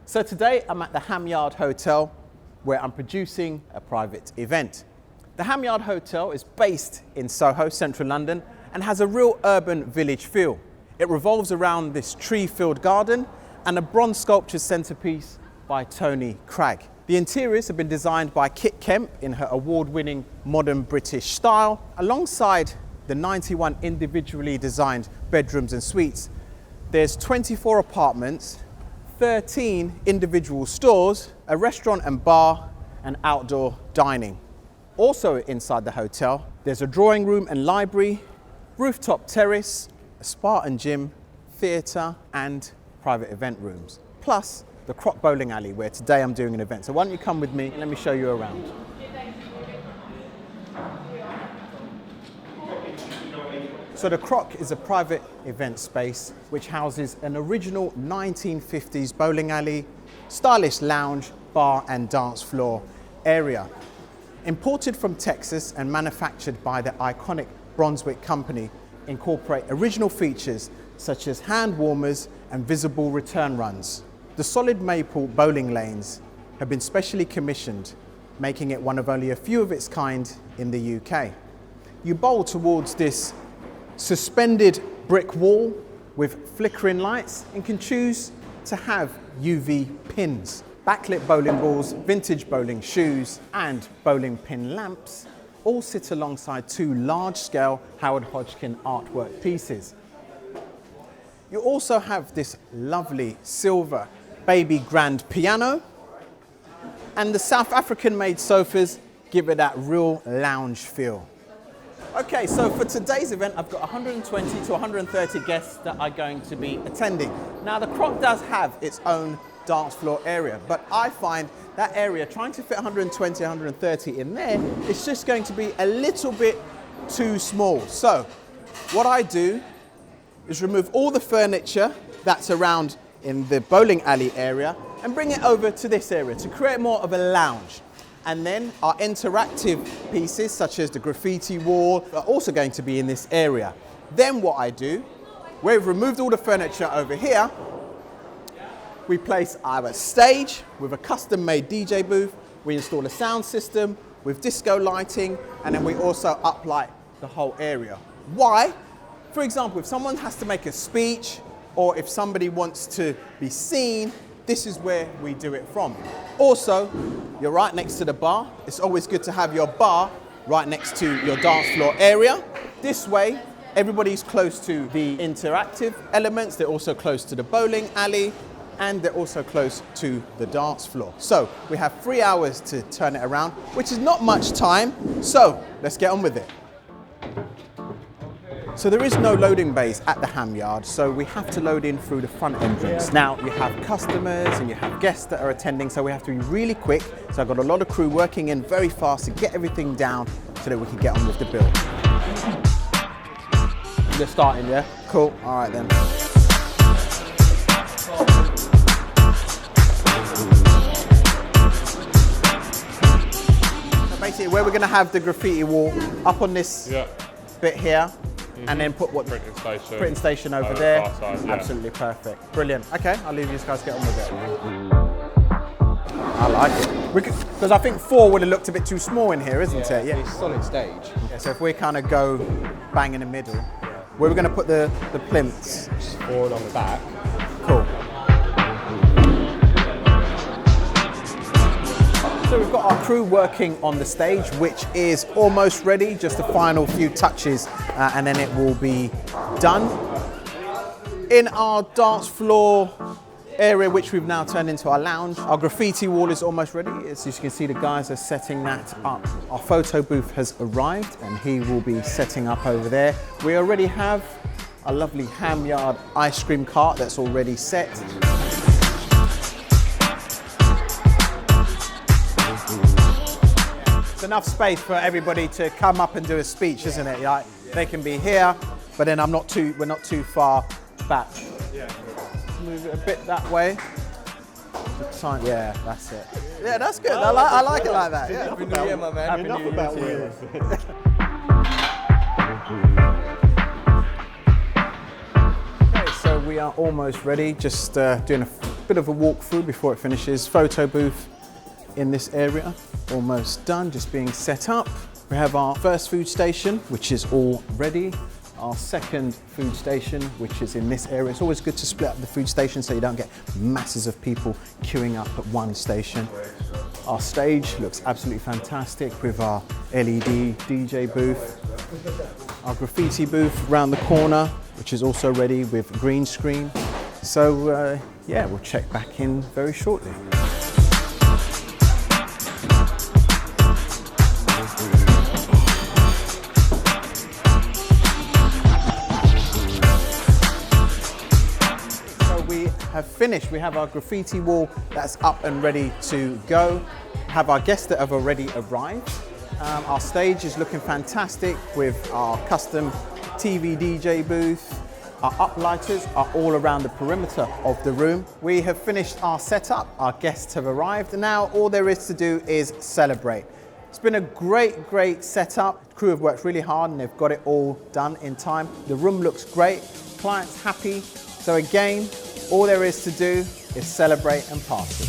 So today I'm at the Hamyard Hotel where I'm producing a private event. The Hamyard Hotel is based in Soho, central London, and has a real urban village feel. It revolves around this tree-filled garden and a bronze sculpture centerpiece by Tony Cragg. The interiors have been designed by Kit Kemp in her award-winning modern British style, alongside the 91 individually designed bedrooms and suites. There's 24 apartments, 13 individual stores, a restaurant and bar, and outdoor dining. Also inside the hotel, there's a drawing room and library, rooftop terrace, a spa and gym, theatre, and private event rooms. Plus the Croc bowling alley where today I'm doing an event. So why don't you come with me and let me show you around. So the Croc is a private event space which houses an original 1950s bowling alley, stylish lounge, bar and dance floor area. Imported from Texas and manufactured by the iconic Brunswick company, incorporate original features such as hand warmers and visible return runs. The solid maple bowling lanes have been specially commissioned, making it one of only a few of its kind in the UK. You bowl towards this suspended brick wall with flickering lights and can choose to have UV pins. Backlit bowling balls, vintage bowling shoes, and bowling pin lamps all sit alongside two large-scale Howard Hodgkin artwork pieces. You also have this lovely silver baby grand piano, and the South African-made sofas give it that real lounge feel. Okay, so for today's event, I've got 120 to 130 guests that are going to be attending. Now, the Croc does have its own dance floor area, but I find that area, trying to fit 120, 130 in there, it's just going to be a little bit too small. So what I do is remove all the furniture that's around in the bowling alley area and bring it over to this area to create more of a lounge. And then our interactive pieces, such as the graffiti wall, are also going to be in this area. Then what I do, we've removed all the furniture over here, we place our stage with a custom-made DJ booth, we install a sound system with disco lighting, and then we also uplight the whole area. Why? For example, if someone has to make a speech, or if somebody wants to be seen, this is where we do it from. Also, you're right next to the bar. It's always good to have your bar right next to your dance floor area. This way, everybody's close to the interactive elements. They're also close to the bowling alley, and they're also close to the dance floor. So we have 3 hours to turn it around, which is not much time. So let's get on with it. So there is no loading bays at the Hamyard, so we have to load in through the front entrance. Now you have customers and you have guests that are attending, so we have to be really quick. So I've got a lot of crew working in very fast to get everything down so that we can get on with the build. You're starting, yeah? Cool, all right then. So basically where we're gonna have the graffiti wall up on this bit here, and then put what printing station over there. Side, yeah. Absolutely perfect. Brilliant. Okay, I'll leave you guys get on with it. I like it. Because I think 4 would have looked a bit too small in here, isn't it? Yeah, it's a solid stage. Yeah, so if we kind of go bang in the middle, where we're going to put the plinths? Just forward on the back. Cool. So we've got our crew working on the stage, which is almost ready, just the final few touches, and then it will be done. In our dance floor area, which we've now turned into our lounge, our graffiti wall is almost ready. As you can see, the guys are setting that up. Our photo booth has arrived, and he will be setting up over there. We already have a lovely Hamyard ice cream cart that's already set. Enough space for everybody to come up and do a speech, isn't it? Like, they can be here, but then we're not too far back. Yeah. Move it a bit that way. Yeah, that's it. Yeah, that's good. I like it like that. Yeah. Happy New Year, my man. Happy New Year to you. Okay, so we are almost ready. Just doing a Bit of a walkthrough before it finishes. Photo booth in this area, almost done, just being set up. We have our first food station, which is all ready. Our second food station, which is in this area. It's always good to split up the food station so you don't get masses of people queuing up at one station. Our stage looks absolutely fantastic with our LED DJ booth. Our graffiti booth around the corner, which is also ready with green screen. So yeah, we'll check back in very shortly. Have finished. We have our graffiti wall that's up and ready to go. Have our guests that have already arrived. Our stage is looking fantastic with our custom TV DJ booth. Our uplighters are all around the perimeter of the room. We have finished our setup. Our guests have arrived, and now all there is to do is celebrate. It's been a great setup. The crew have worked really hard and they've got it all done in time. The room looks great. Clients happy. So again, all there is to do is celebrate and party.